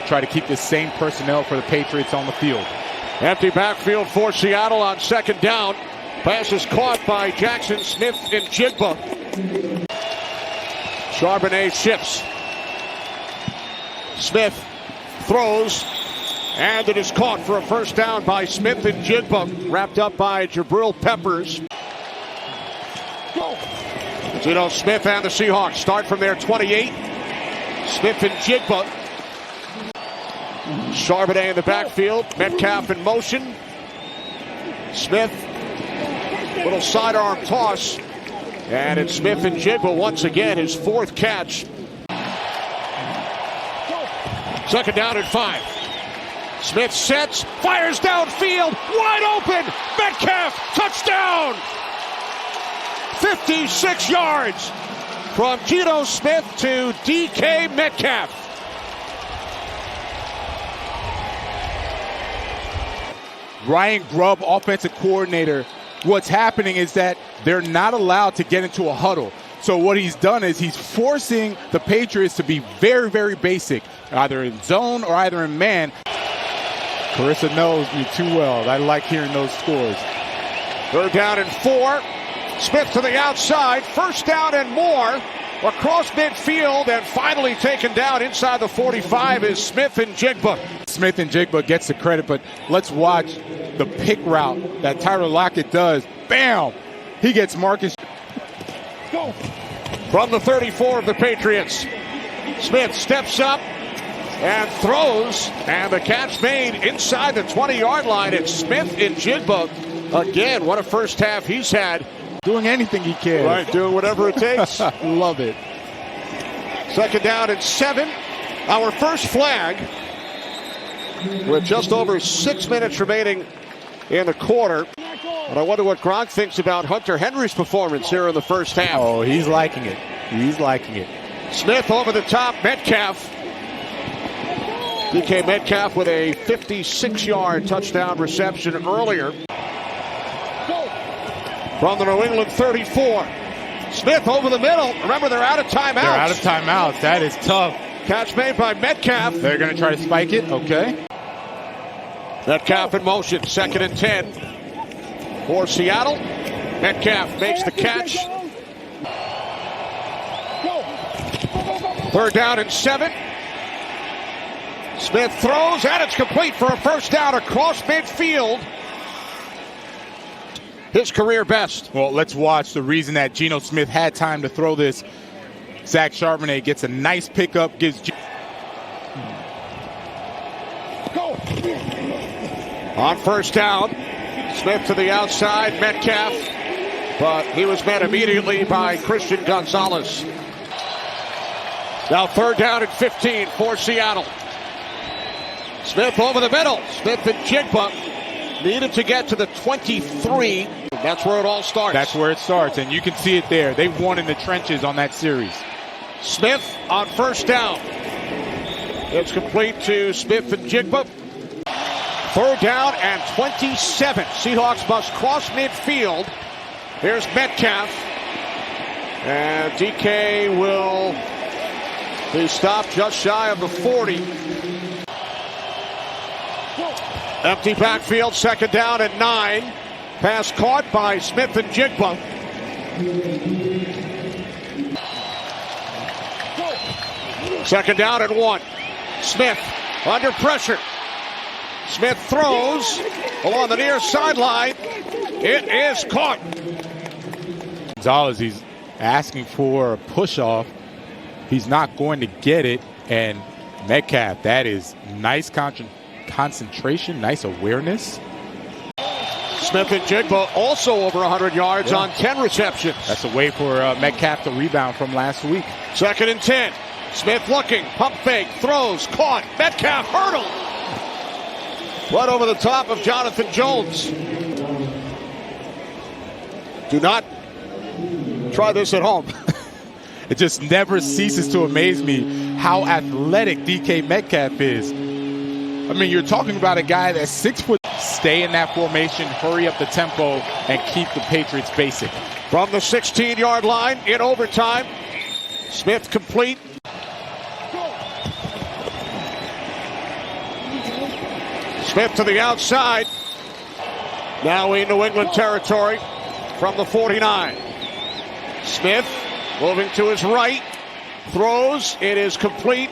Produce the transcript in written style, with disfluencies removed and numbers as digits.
try to keep the same personnel for the Patriots on the field. Empty backfield for Seattle on second down. Pass is caught by Jaxon Smith-Njigba. Charbonnet shifts. Smith throws, and it is caught for a first down by Smith-Njigba, wrapped up by Jabril Peppers. Geno Smith and the Seahawks start from their 28. Smith-Njigba. Charbonnet in the backfield. Metcalf in motion. Smith, little sidearm toss. And it's Smith-Njigba once again, his fourth catch. Second down and 5. Smith sets, fires downfield, wide open. Metcalf, touchdown! 56 yards from Geno Smith to DK Metcalf. Ryan Grubb, offensive coordinator, what's happening is that they're not allowed to get into a huddle. So what he's done is he's forcing the Patriots to be very, very basic, either in zone or either in man. Carissa knows me too well. I like hearing those scores. Third down and 4. Smith to the outside. First down and more. Across midfield and finally taken down inside the 45 is Smith-Njigba. Smith-Njigba gets the credit, but let's watch the pick route that Tyler Lockett does. Bam! He gets Marcus. Go. From the 34 of the Patriots. Smith steps up and throws, and the catch made inside the 20-yard line. It's Smith-Njigba. Again, what a first half he's had. Doing anything he can. Right, doing whatever it takes. Love it. Second down and 7. Our first flag with just over 6 minutes remaining in the quarter. And I wonder what Gronk thinks about Hunter Henry's performance here in the first half. Oh, he's liking it. He's liking it. Smith over the top, Metcalf. DK Metcalf with a 56-yard touchdown reception earlier. From the New England 34. Smith over the middle. Remember, they're out of timeouts. They're out of timeouts. That is tough. Catch made by Metcalf. They're going to try to spike it. Okay. Metcalf in motion. Second and 10 for Seattle. Metcalf makes the catch. Third down and 7. Smith throws, and it's complete for a first down across midfield. His career best. Well, let's watch the reason that Geno Smith had time to throw this. Zach Charbonnet gets a nice pickup, gives on first down. Smith to the outside, Metcalf, but he was met immediately by Christian Gonzalez. Now third down and 15 for Seattle. Smith over the middle. Smith-Njigba needed to get to the 23. That's where it all starts. That's where it starts, and you can see it there. They won in the trenches on that series. Smith on first down. It's complete to Smith-Njigba. Third down and 27. Seahawks must cross midfield. Here's Metcalf. And DK will be stopped just shy of the 40. Empty backfield, second down and 9. Pass caught by Smith-Njigba. Second down and 1. Smith under pressure. Smith throws along the near sideline. It is caught. Gonzalez, he's asking for a push-off. He's not going to get it. And Metcalf, that is nice concentration, nice awareness. Smith-Njigba also over 100 yards on 10 receptions. That's a way for Metcalf to rebound from last week. Second and 10. Smith looking, pump fake, throws, caught. Metcalf hurdle. Right over the top of Jonathan Jones. Do not try this at home. It just never ceases to amaze me how athletic DK Metcalf is. I mean, you're talking about a guy that's 6 foot. Stay in that formation, hurry up the tempo, and keep the Patriots basic. From the 16-yard line in overtime, Smith complete. Smith to the outside. Now in New England territory from the 49. Smith moving to his right. Throws. It is complete.